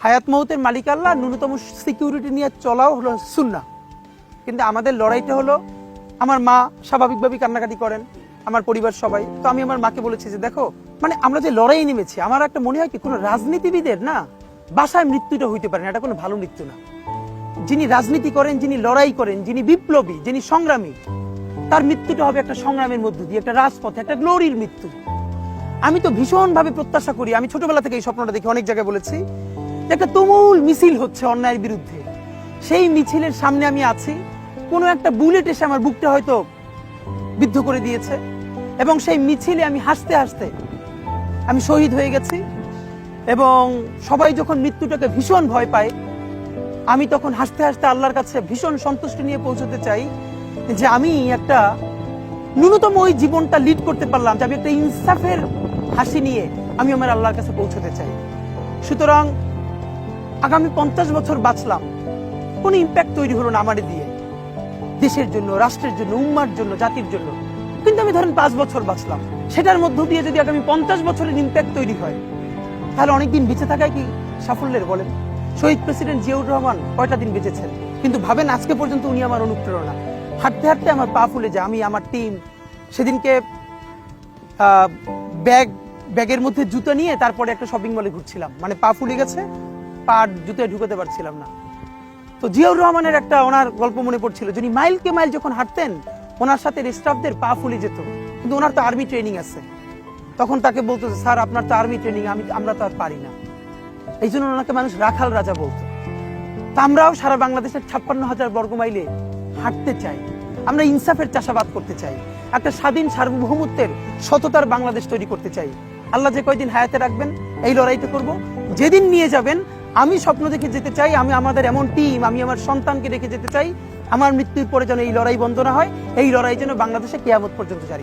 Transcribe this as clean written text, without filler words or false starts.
হায়াত মৌতের মালিক আল্লাহ, ন্যূনতম সিকিউরিটি নিয়ে চলাও হলো সুন্নাহ। কিন্তু আমাদের লড়াইটা হলো, আমার মা স্বাভাবিকভাবেই কান্নাকাটি করেন, আমার পরিবার সবাই। তো আমি আমার মাকে বলেছি যে দেখো, মানে আমরা যে লড়াই নেমেছি, আমার একটা মনে হয় কি, কোনো রাজনীতিবিদের না বাসায় মৃত্যুটা হইতে পারে না, এটা কোনো ভালো মৃত্যু না। যিনি রাজনীতি করেন, যিনি লড়াই করেন, যিনি বিপ্লবী, যিনি সংগ্রামী, তার মৃত্যুটা হবে একটা সংগ্রামের মধ্য দিয়ে, একটা রাজপথে, একটা গ্লোরির মৃত্যু। আমি তো ভীষণভাবে প্রত্যাশা করি, আমি ছোটবেলা থেকে এই স্বপ্নটা দেখি, অনেক জায়গায় বলেছি, যে একটা তুমুল মিছিল হচ্ছে অন্যায়ের বিরুদ্ধে, সেই মিছিলের সামনে আমি আছি, কোনো একটা বুলেট এসে আমার বুকটা হয়তো বিদ্ধ করে দিয়েছে, এবং সেই মিছিলে আমি হাসতে হাসতে আমি শহীদ হয়ে গেছি। এবং সবাই যখন মৃত্যুটাকে ভীষণ ভয় পায়, আমি তখন হাসতে হাসতে আল্লাহর কাছে ভীষণ সন্তুষ্টি নিয়ে পৌঁছতে চাই যে আমি একটা ন্যূনতম ওই জীবনটা লিড করতে পারলাম, যে আমি একটা ইনসাফের হাসি নিয়ে আমি আমার আল্লাহর কাছে পৌঁছতে চাই। সুতরাং আগামী 50 বছর বাঁচলাম, কোনো ইম্প্যাক্ট তৈরি হলো না আমার দিয়ে, দেশের জন্য, রাষ্ট্রের জন্য, উম্মার জন্য, জাতির জন্য। কিন্তু আমি ধরেন 5 বছর বাঁচলাম, সেটার মধ্য দিয়ে যদি আগামী 50 বছরের ইম্প্যাক্ট তৈরি হয়, তাহলে অনেকদিন বেঁচে থাকায় কি সাফল্যের? বলেন, শহীদ প্রেসিডেন্ট জিয়াউর রহমান কয়টা দিন বেঁচেছেন, কিন্তু ভাবেন আজকে পর্যন্ত উনি আমার অনুপ্রেরণা। হাঁটতে হাঁটতে আমার পা ফুলে যায়, আমি, আমার টিম, সেদিনকে ব্যাগের মধ্যে জুতো নিয়ে তারপরে একটা শপিং মলে ঘুরছিলাম, মানে পা ফুলে গেছে, পা জুতোয় ঢুকাতে পারছিলাম না। তো জিয়াউর রহমানের একটা ওনার গল্প মনে পড়ছিল, যিনি মাইলকে মাইল যখন হাঁটতেন, ওনার সাথে স্টাফদের পা ফুলে যেত, কিন্তু ওনার তো আর্মি ট্রেনিং আছে। তখন তাকে বলতো, স্যার আপনার তো আর্মি ট্রেনিং, আমরা তো আর পারি না। এই জন্য ওনাকে মানুষ রাখাল রাজা বলতো। তা আমরাও সারা বাংলাদেশের 56,000 বর্গ মাইলে হাঁটতে চাই, আমরা ইনসাফের চাষাবাদ করতে চাই, একটা স্বাধীন সার্বভৌমত্বের সততার বাংলাদেশ তৈরি করতে চাই। আল্লাহ যে কয়দিন হায়াতে রাখবেন, এই লড়াইটা করব। যেদিন নিয়ে যাবেন, আমি স্বপ্ন দেখে যেতে চাই, আমি আমাদের এমন টিম, আমি আমার সন্তানকে রেখে যেতে চাই, আমার মৃত্যুর পরে যেন এই লড়াই বন্ধ না হয়, এই লড়াই যেন বাংলাদেশে কিয়ামত পর্যন্ত জারি।